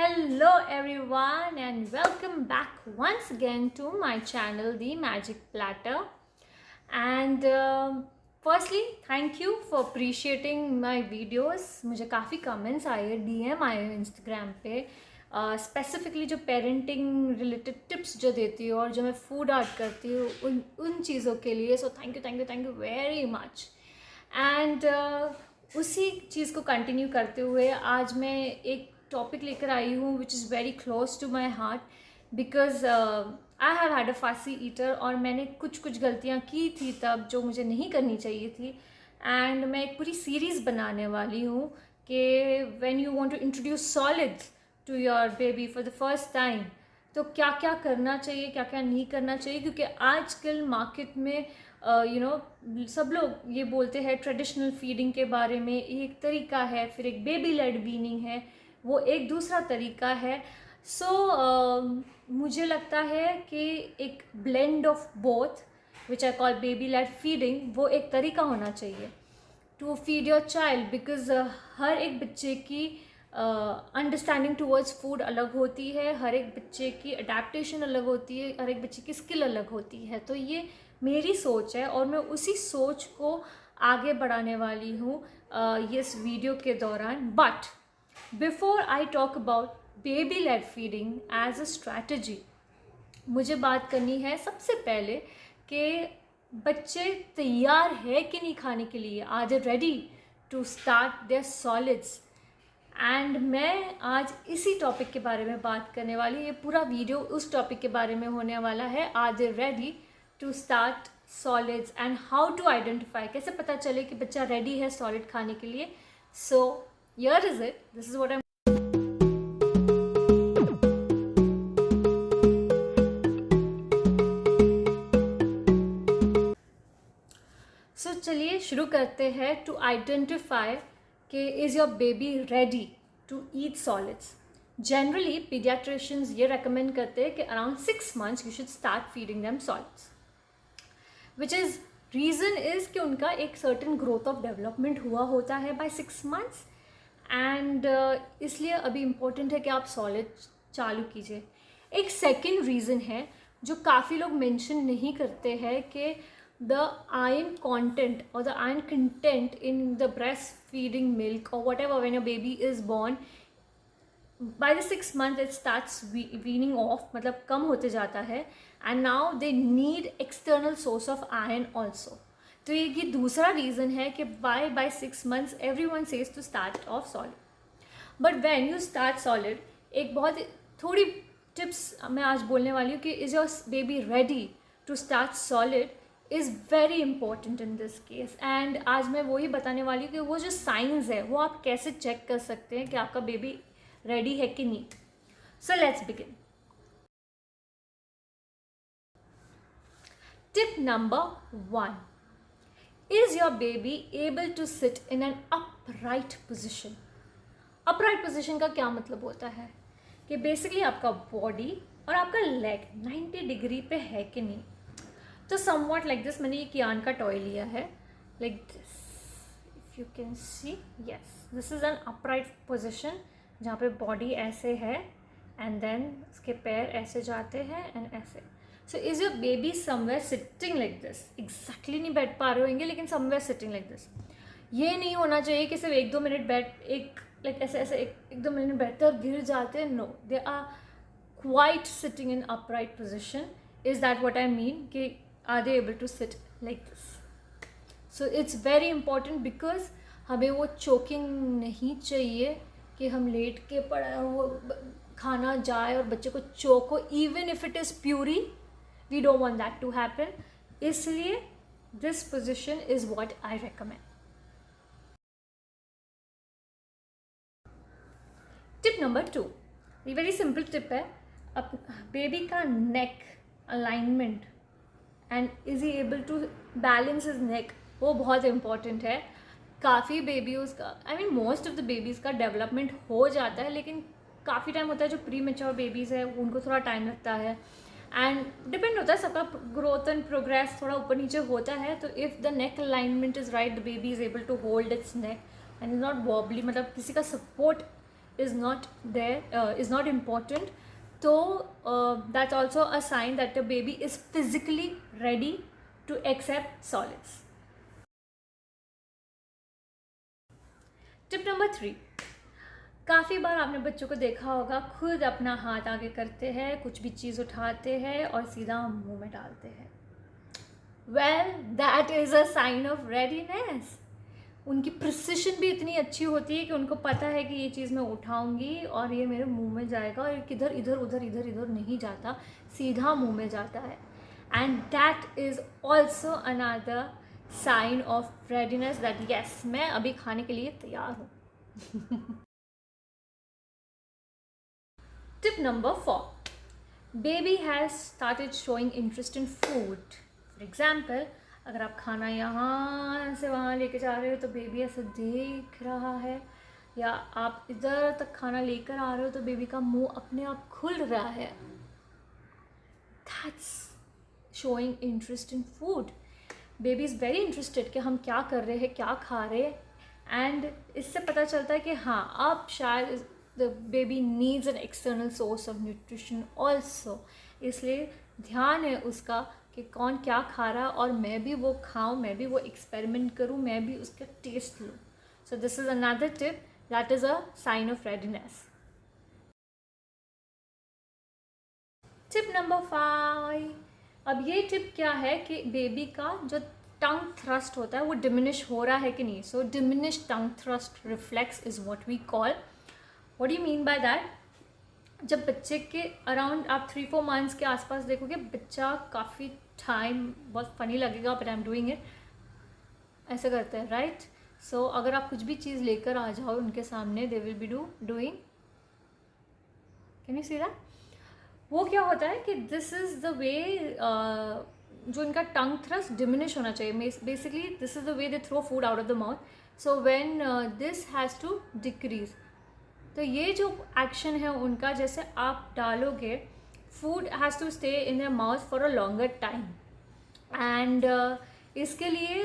Hello everyone and welcome back once again to my channel The Magic Platter. And firstly thank you for appreciating my videos. मुझे काफ़ी comments आए, DM आए Instagram पे specifically जो parenting related tips जो देती हूँ और जो मैं फूड आर्ट करती हूँ उन चीज़ों के लिए. So thank you very much. And उसी चीज़ को कंटिन्यू करते हुए आज मैं एक टॉपिक लेकर आई हूँ which is very close to my heart because I have had a fussy eater और मैंने कुछ गलतियाँ की थी तब जो मुझे नहीं करनी चाहिए थी. एंड मैं एक पूरी सीरीज़ बनाने वाली हूँ कि when you want to introduce solids to your baby for the first time तो क्या क्या करना चाहिए, क्या क्या नहीं करना चाहिए. क्योंकि आजकल मार्केट में सब लोग ये बोलते हैं ट्रेडिशनल फीडिंग के बारे में एक तरीका है, फिर एक बेबी लेड वीनिंग है, वो एक दूसरा तरीका है. मुझे लगता है कि एक blend of both which I call baby led feeding वो एक तरीका होना चाहिए to feed your child. Because हर एक बच्चे की अंडरस्टैंडिंग टूवर्ड्स फूड अलग होती है, हर एक बच्चे की अडेप्टेशन अलग होती है, हर एक बच्चे की स्किल अलग होती है. तो ये मेरी सोच है और मैं उसी सोच को आगे बढ़ाने वाली हूँ इस वीडियो के दौरान. But before I talk about baby led feeding as a strategy, मुझे बात करनी है सबसे पहले कि बच्चे तैयार है कि नहीं खाने के लिए. Are they ready to start their solids. And मैं आज इसी टॉपिक के बारे में बात करने वाली. ये पूरा वीडियो उस टॉपिक के बारे में होने वाला है. Are they ready to start solids and how to identify, कैसे पता चले कि बच्चा रेडी है सॉलिड खाने के लिए. So here is it, this is what I. So चलिए शुरू करते हैं टू आइडेंटिफाई कि is your baby ready to eat solids. Generally paediatricians ये रेकमेंड करते हैं कि around 6 months you should start feeding them solids. Which is reason is कि उनका एक सर्टन ग्रोथ ऑफ डेवलपमेंट हुआ होता है बाय 6 months. एंड इसलिए अभी इम्पोर्टेंट है कि आप सॉलिड चालू कीजिए. एक सेकेंड रीज़न है जो काफ़ी लोग मेंशन नहीं करते हैं कि the iron content or the iron content in the breastfeeding milk or whatever when your baby is born, by the 6th month it starts weaning off, मतलब कम होते जाता है. and now they need external source of iron also. तो ये दूसरा reason है कि by 6 months everyone says to start off solid. but when you start solid, एक बहुत थोड़ी टिप्स मैं आज बोलने वाली हूँ कि is your baby ready to start solid is very important in this case. And आज मैं वही बताने वाली हूँ कि वो जो साइंस है वो आप कैसे चेक कर सकते हैं कि आपका बेबी रेडी है कि नहीं. So let's begin. Tip number 1, is your baby able to sit in an upright position. Upright position का क्या मतलब होता है कि बेसिकली आपका बॉडी और आपका लेग 90 डिग्री पे है कि नहीं. तो समवॉट लाइक दिस. मैंने ये कियान का टॉय लिया है like this, if you can see. Yes, this is an upright position जहाँ पे बॉडी ऐसे है एंड देन उसके पैर ऐसे जाते हैं एंड ऐसे. So is your baby somewhere sitting like this. Exactly नहीं बैठ पा रहे होंगे लेकिन समवेयर सिटिंग लाइक दिस. ये नहीं होना चाहिए कि सिर्फ 1-2 मिनट बैठ एक लाइक ऐसे 1-2 मिनट बैठते और गिर जाते हैं. No, they are quite sitting in upright position. Is that what I mean कि are they able to sit like this. so it's very important because हमें वो choking नहीं चाहिए कि हम लेट के पड़ा वो खाना जाए और बच्चे को choke हो. even if it is puree, we don't want that to happen. इसलिए this position is what I recommend. Tip number 2, ये वेरी सिंपल टिप है. अब बेबी का neck alignment and is he able to balance his neck, वो बहुत important है. काफ़ी babies का मोस्ट ऑफ द बेबीज़ का डेवलपमेंट हो जाता है लेकिन काफ़ी टाइम होता है जो प्री मेच्योर बेबीज़ है उनको थोड़ा टाइम लगता है. एंड डिपेंड होता है सबका ग्रोथ एंड प्रोग्रेस थोड़ा ऊपर नीचे होता है. तो if the neck alignment is right, the baby is able to hold its neck and not wobbly, मतलब किसी का support is not there, is not important, so that's also a sign that the baby is physically ready to accept solids. Tip number 3, काफ़ी बार आपने बच्चों को देखा होगा खुद अपना हाथ आगे करते हैं, कुछ भी चीज़ उठाते हैं और सीधा मुंह में डालते हैं. Well that is a sign of readiness. उनकी प्रिसिशन भी इतनी अच्छी होती है कि उनको पता है कि ये चीज़ मैं उठाऊंगी और ये मेरे मुंह में जाएगा और किधर इधर उधर इधर इधर नहीं जाता, सीधा मुंह में जाता है. And that is also another sign of readiness that yes, मैं अभी खाने के लिए तैयार हूँ. Tip number 4, baby has started showing interest in food. For example, अगर आप खाना यहाँ से वहाँ लेके जा रहे हो तो बेबी ऐसे देख रहा है, या आप इधर तक खाना लेकर आ रहे हो तो बेबी का मुंह अपने आप खुल रहा है. That's showing interest in food. Baby is very interested कि हम क्या कर रहे हैं, क्या खा रहे हैं. एंड इससे पता चलता है कि हाँ, अब शायद the baby needs an external source of nutrition also. इसलिए ध्यान है उसका कि कौन क्या खा रहा है और मैं भी वो खाऊं, मैं भी वो एक्सपेरिमेंट करूं, मैं भी उसका टेस्ट लूं. So this is another tip that is a sign of readiness. Tip number 5, अब ये टिप क्या है कि बेबी का जो टंग थ्रस्ट होता है वो डिमिनिश हो रहा है कि नहीं. So diminish tongue thrust reflex is what we call. What do you mean by that? जब बच्चे के अराउंड आप 3-4 मंथ्स के आसपास देखोगे, बच्चा काफ़ी टाइम, बहुत फनी लगेगा but I am doing it, ऐसे करते हैं, राइट. सो अगर आप कुछ भी चीज़ लेकर आ जाओ उनके सामने, they will be doing, can you see that? वो क्या होता है कि दिस इज़ द वे जो इनका टंग थ्रस्ट डिमिनिश होना चाहिए. Basically this is the way they throw food out of the mouth. So when this has to decrease, तो ये जो एक्शन है उनका, जैसे आप डालोगे, food has to stay in your mouth for a longer time. And इसके लिए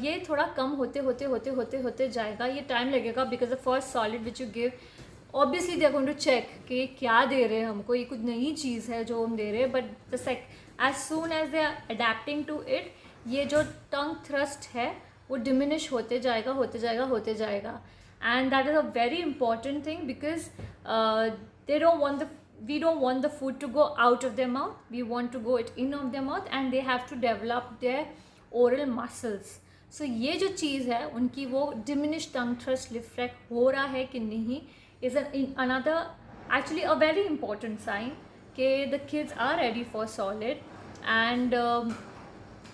ये थोड़ा कम होते होते होते होते होते जाएगा, ये टाइम लगेगा. Because the first solid which you give, obviously they are going to check कि क्या दे रहे हैं हमको, ये कुछ नई चीज़ है जो हम दे रहे हैं. But the as soon as they are adapting to it, ये जो टंग थ्रस्ट है वो डिमिनिश होते जाएगा होते जाएगा होते जाएगा. And that is a very important thing because we don't want the food to go out of their mouth. We want to go it in of their mouth, and they have to develop their oral muscles. So ये जो चीज़ है उनकी, वो diminished tongue thrust reflex हो रहा है कि नहीं, is another actually a very important sign कि the kids are ready for solid, and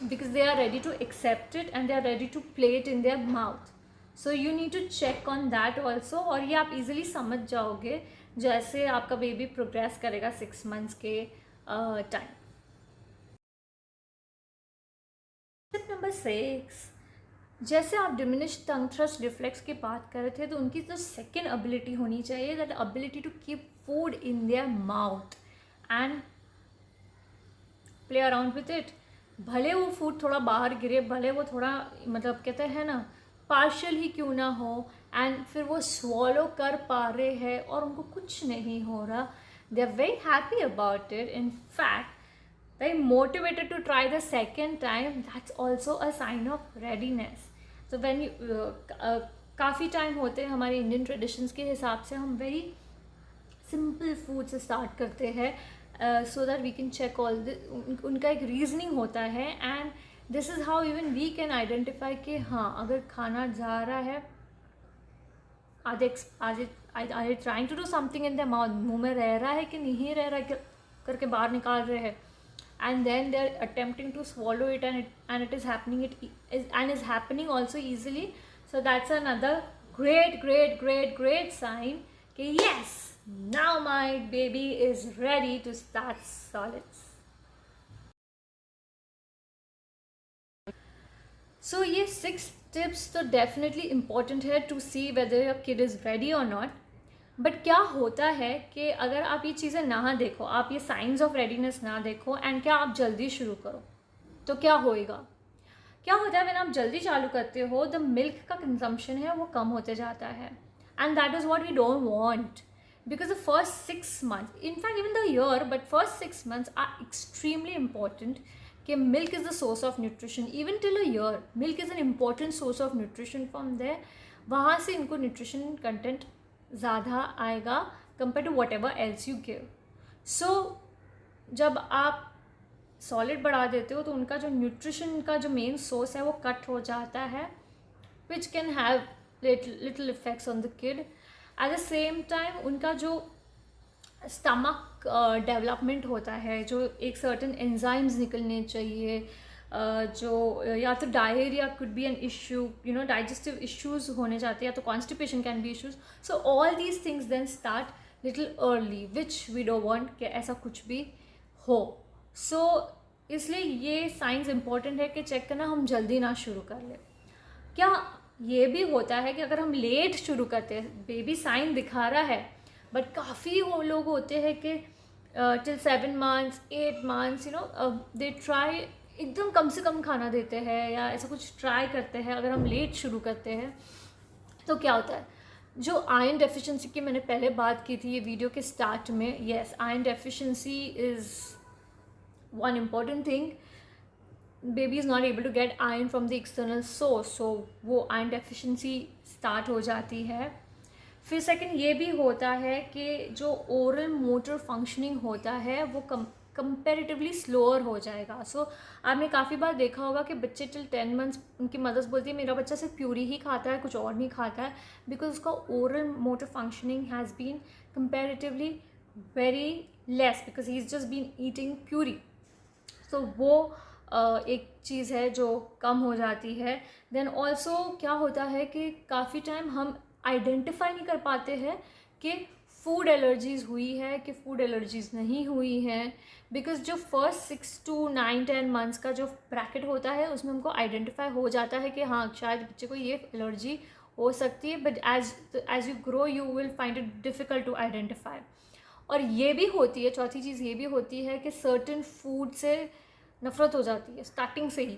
because they are ready to accept it and they are ready to play it in their mouth. So you need to check on that also. और ये आप easily समझ जाओगे जैसे आपका baby progress करेगा 6 months के time. Tip number 6, जैसे आप डिमिनिश टंग थ्रस्ट रिफ्लेक्स की बात कर रहे थे, तो उनकी जो सेकेंड एबिलिटी होनी चाहिए, that ability to keep food in their mouth and play around with it. भले वो फूड थोड़ा बाहर गिरे, भले वो थोड़ा, मतलब कहते हैं ना, पार्शियल ही क्यों ना हो, एंड फिर वो स्वॉलो कर पा रहे हैं और उनको कुछ नहीं हो रहा, they are very happy about it. In fact very motivated to try the second time. That's also a sign of readiness. So when you काफ़ी टाइम होते हैं हमारे इंडियन ट्रेडिशंस के हिसाब से, हम वेरी सिंपल फूड से स्टार्ट करते हैं so that we can check all the, उनका एक रीजनिंग होता है. And this is how even we can identify कि हाँ, अगर खाना जा रहा है, are they trying to do something in the mouth, मुँह में रह रहा है कि नहीं रह रहा है करके बाहर निकाल रहे हैं. And then they are attempting to swallow it, and it is happening, and is happening also easily. So that's another great great great great sign कि yes, now my baby is ready to start solids. So ये 6 tips तो definitely important है to see whether your kid is ready और not. But क्या होता है कि अगर आप ये चीज़ें ना देखो, आप ये साइंस ऑफ रेडीनेस ना देखो, एंड क्या आप जल्दी शुरू करो, तो क्या होएगा? क्या होता है, व्हेन आप जल्दी चालू करते हो, द मिल्क का कंजम्पशन है वो कम होते जाता है. and that is what we don't want, because the first 6 months, in fact even the year, but first 6 months are extremely important. कि milk is the source of nutrition, even till a year milk is an important source of nutrition. from there वहाँ से इनको nutrition content ज़्यादा आएगा compared to whatever else you give. so जब आप solid बढ़ा देते हो तो उनका जो न्यूट्रिशन का जो मेन सोर्स है वो कट हो जाता है, which can have little effects on the kid. At the same time उनका जो स्टमक डेवलपमेंट होता है, जो एक सर्टन एंजाइम्स निकलने चाहिए, जो या तो diarrhoea could be an issue, digestive issues होने जाते हैं, या तो constipation can be issues. So all these things then start little early, which we don't want कि ऐसा कुछ भी हो. सो इसलिए ये साइंस इम्पॉर्टेंट है कि चेक करना हम जल्दी ना शुरू कर ले. क्या ये भी होता है कि अगर हम लेट शुरू करते हैं, बेबी साइन दिखा रहा है, बट काफ़ी वो लोग होते हैं कि till 7 months 8 months they try एकदम कम से कम खाना देते हैं या ऐसा कुछ ट्राई करते हैं. अगर हम लेट शुरू करते हैं तो क्या होता है, जो आयरन डेफिशिएंसी की मैंने पहले बात की थी ये वीडियो के स्टार्ट में, yes iron deficiency is one important thing. Baby is not able to get iron from the external source, so वो iron deficiency start हो जाती है. फिर सेकंड ये भी होता है कि जो ओरल मोटर फंक्शनिंग होता है वो कंपेरेटिवली स्लोअर हो जाएगा. सो आपने काफ़ी बार देखा होगा कि बच्चे टिल 10 months उनकी मदर्स बोलती है मेरा बच्चा सिर्फ प्यूरी ही खाता है, कुछ और नहीं खाता है, बिकॉज उसका oral motor functioning has been comparatively very less, because he is just been eating puree. तो वो एक चीज़ है जो कम हो जाती है. देन ऑल्सो क्या होता है कि काफ़ी टाइम हम आइडेंटिफाई नहीं कर पाते हैं कि फूड एलर्जीज़ हुई है कि फूड एलर्जीज़ नहीं हुई हैं, बिकॉज जो फर्स्ट 6 to 9 10 months का जो ब्रैकेट होता है उसमें हमको आइडेंटिफाई हो जाता है कि हाँ शायद बच्चे को ये एलर्जी हो सकती है, but as you grow you will find it difficult to identify. और ये भी होती है, चौथी चीज़ ये भी होती है कि सर्टेन फूड से नफ़रत हो जाती है स्टार्टिंग से ही,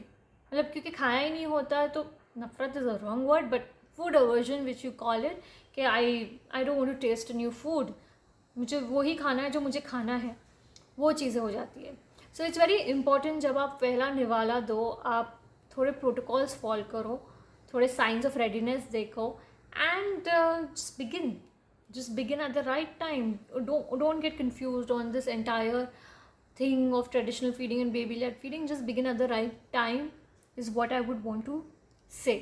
मतलब क्योंकि खाया ही नहीं होता है. तो नफ़रत is a wrong word, but food aversion which you call it, कि I don't want to taste new food, मुझे वही खाना है जो मुझे खाना है, वो चीज़ें हो जाती है. सो इट्स वेरी इंपॉर्टेंट जब आप पहला निवाला दो, आप थोड़े प्रोटोकॉल्स फॉलो करो, थोड़े साइंस ऑफ रेडीनेस देखो, and just begin at the right time. Don't get confused on this entire thing of traditional feeding and baby led feeding. Just begin at the right time is what I would want to say.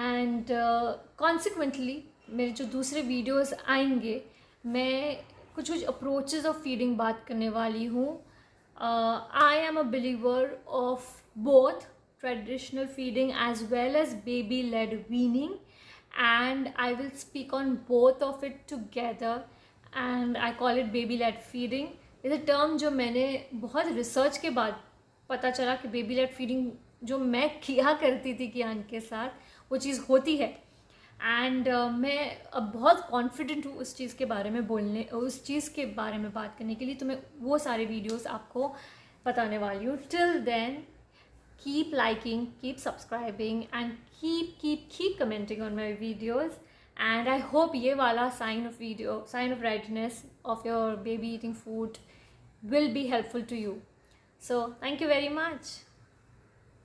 And consequently मेरे जो दूसरे videos आएंगे मैं कुछ approaches of feeding बात करने वाली हूँ. I am a believer of both traditional feeding as well as baby led weaning, and I will speak on both of it together, and I call it baby led feeding. is a term जो मैंने बहुत research के बाद पता चला कि baby led feeding जो मैं किया करती थी कियान के साथ वो चीज़ होती है. एंड मैं अब बहुत कॉन्फिडेंट हूँ उस चीज़ के बारे में बोलने, उस चीज़ के बारे में बात करने के लिए, तो मैं वो सारे वीडियोस आपको बताने वाली हूँ. Till then keep liking, keep subscribing, and keep commenting on my videos. And I hope ये वाला sign of readiness of your baby eating food will be helpful to you. So thank you very much.